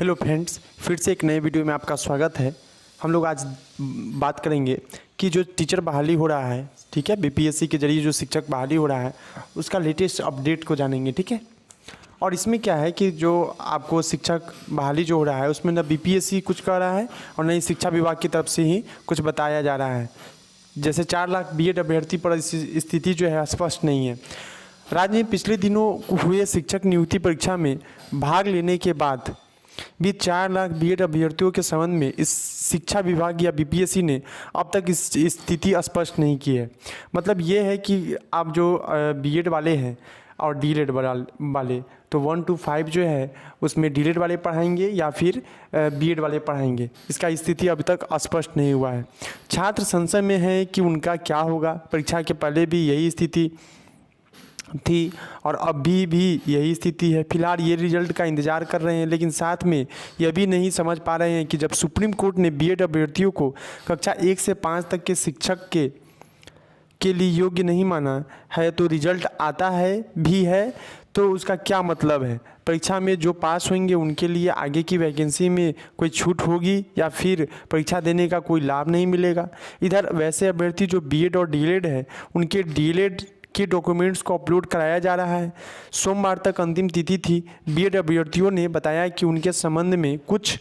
Hello friends, फिर से एक नए वीडियो में आपका स्वागत है। हम लोग आज बात करेंगे कि जो टीचर बहाली हो रहा है, ठीक है, बीपीएससी के जरिए जो शिक्षक बहाली हो रहा है उसका लेटेस्ट अपडेट को जानेंगे, ठीक है। और इसमें क्या है कि जो आपको शिक्षक बहाली जो हो रहा है उसमें ना बीपीएससी कुछ कर रहा है और न ही शिक्षा विभाग की तरफ से ही कुछ बताया जा रहा है। जैसे 4 लाख बीएड अभ्यर्थी पर स्थिति जो है स्पष्ट नहीं है। राज्य में पिछले दिनों हुए शिक्षक नियुक्ति परीक्षा में भाग लेने के बाद भी 4 लाख बीएड अभ्यर्थियों के संबंध में इस शिक्षा विभाग या बीपीएससी ने अब तक इस स्थिति स्पष्ट नहीं की है। मतलब ये है कि आप जो बीएड वाले हैं और डीएलएड वाले, तो 1 to 5 जो है उसमें डीएलएड वाले पढ़ाएंगे या फिर बीएड वाले पढ़ाएंगे, इसका स्थिति अभी तक स्पष्ट नहीं हुआ है। छात्र संशय में है कि उनका क्या होगा। परीक्षा के पहले भी यही स्थिति थी और अभी भी यही स्थिति है। फिलहाल ये रिजल्ट का इंतज़ार कर रहे हैं, लेकिन साथ में यह भी नहीं समझ पा रहे हैं कि जब सुप्रीम कोर्ट ने बीएड अभ्यर्थियों को कक्षा 1 से 5 तक के शिक्षक के लिए योग्य नहीं माना है, तो रिजल्ट आता है भी है तो उसका क्या मतलब है। परीक्षा में जो पास होंगे उनके लिए आगे की वैकेंसी में कोई छूट होगी या फिर परीक्षा देने का कोई लाभ नहीं मिलेगा। इधर वैसे अभ्यर्थी जो बीएड और डीएलएड है उनके डीएलएड के डॉक्यूमेंट्स को अपलोड कराया जा रहा है। सोमवार तक अंतिम तिथि थी। बीएड अभ्यर्थियों ने बताया कि उनके संबंध में कुछ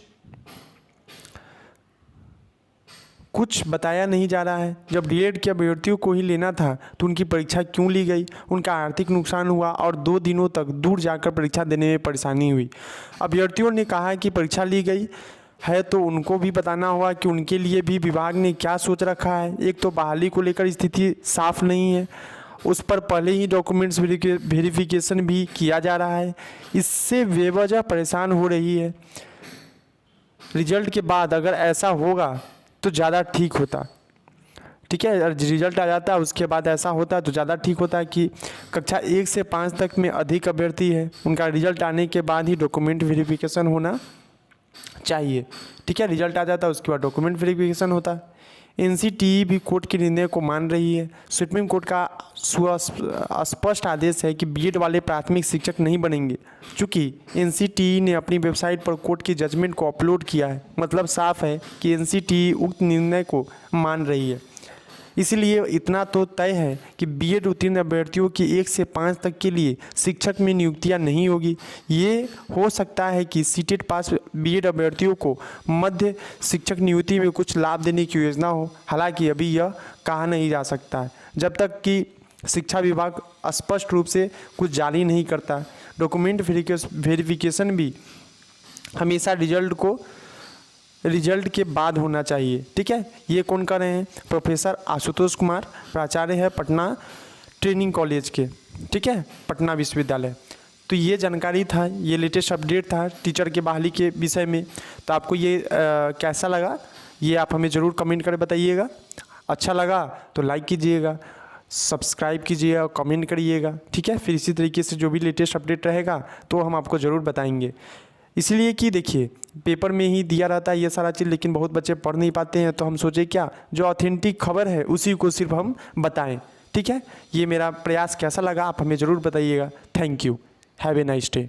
बताया नहीं जा रहा है। जब डीएड के अभ्यर्थियों को ही लेना था तो उनकी परीक्षा क्यों ली गई। उनका आर्थिक नुकसान हुआ और 2 दिनों तक दूर जाकर परीक्षा देने में परेशानी हुई। अभ्यर्थियों ने कहा कि परीक्षा ली गई है तो उनको भी बताना होगा कि उनके लिए भी विभाग ने क्या सोच रखा है। एक तो बहाली को लेकर स्थिति साफ नहीं है, उस पर पहले ही डॉक्यूमेंट्स वेरिफिकेशन भी किया जा रहा है। इससे बेवजह परेशान हो रही है। रिजल्ट के बाद अगर ऐसा होगा तो ज़्यादा ठीक होता, ठीक है। रिजल्ट आ जाता है उसके बाद ऐसा होता तो ज़्यादा ठीक होता कि कक्षा 1 से 5 तक में अधिक अभ्यर्थी है, उनका रिजल्ट आने के बाद ही डॉक्यूमेंट वेरिफिकेशन होना चाहिए, ठीक है। रिजल्ट आ जाता उसके बाद डॉक्यूमेंट वेरिफिकेशन होता। एनसीटीई भी कोर्ट के निर्णय को मान रही है। सुप्रीम कोर्ट का स्पष्ट आदेश है कि बीएड वाले प्राथमिक शिक्षक नहीं बनेंगे। चूँकि एनसीटीई ने अपनी वेबसाइट पर कोर्ट की जजमेंट को अपलोड किया है, मतलब साफ है कि एनसीटीई उक्त निर्णय को मान रही है। इसीलिए इतना तो तय है कि बीएड उत्तीर्ण अभ्यर्थियों की 1 से 5 तक के लिए शिक्षक में नियुक्तियां नहीं होगी। ये हो सकता है कि सीटेट पास बीएड अभ्यर्थियों को मध्य शिक्षक नियुक्ति में कुछ लाभ देने की योजना हो। हालांकि अभी यह कहा नहीं जा सकता है जब तक कि शिक्षा विभाग स्पष्ट रूप से कुछ जारी नहीं करता। डॉक्यूमेंट वेरिफिकेशन भी हमेशा रिजल्ट के बाद होना चाहिए, ठीक है। ये कौन कर रहे हैं? प्रोफेसर आशुतोष कुमार, प्राचार्य है पटना ट्रेनिंग कॉलेज के, ठीक है, पटना विश्वविद्यालय। तो ये जानकारी था, ये लेटेस्ट अपडेट था टीचर के बहाली के विषय में। तो आपको ये कैसा लगा ये आप हमें ज़रूर कमेंट कर बताइएगा। अच्छा लगा तो लाइक कीजिएगा, सब्सक्राइब कीजिएगा और कमेंट करिएगा, ठीक है। फिर इसी तरीके से जो भी लेटेस्ट अपडेट रहेगा तो हम आपको ज़रूर बताएंगे। इसलिए कि देखिए पेपर में ही दिया रहता है ये सारा चीज़, लेकिन बहुत बच्चे पढ़ नहीं पाते हैं, तो हम सोचे क्या जो ऑथेंटिक खबर है उसी को सिर्फ हम बताएं, ठीक है। ये मेरा प्रयास कैसा लगा आप हमें ज़रूर बताइएगा। Thank you, have a nice day.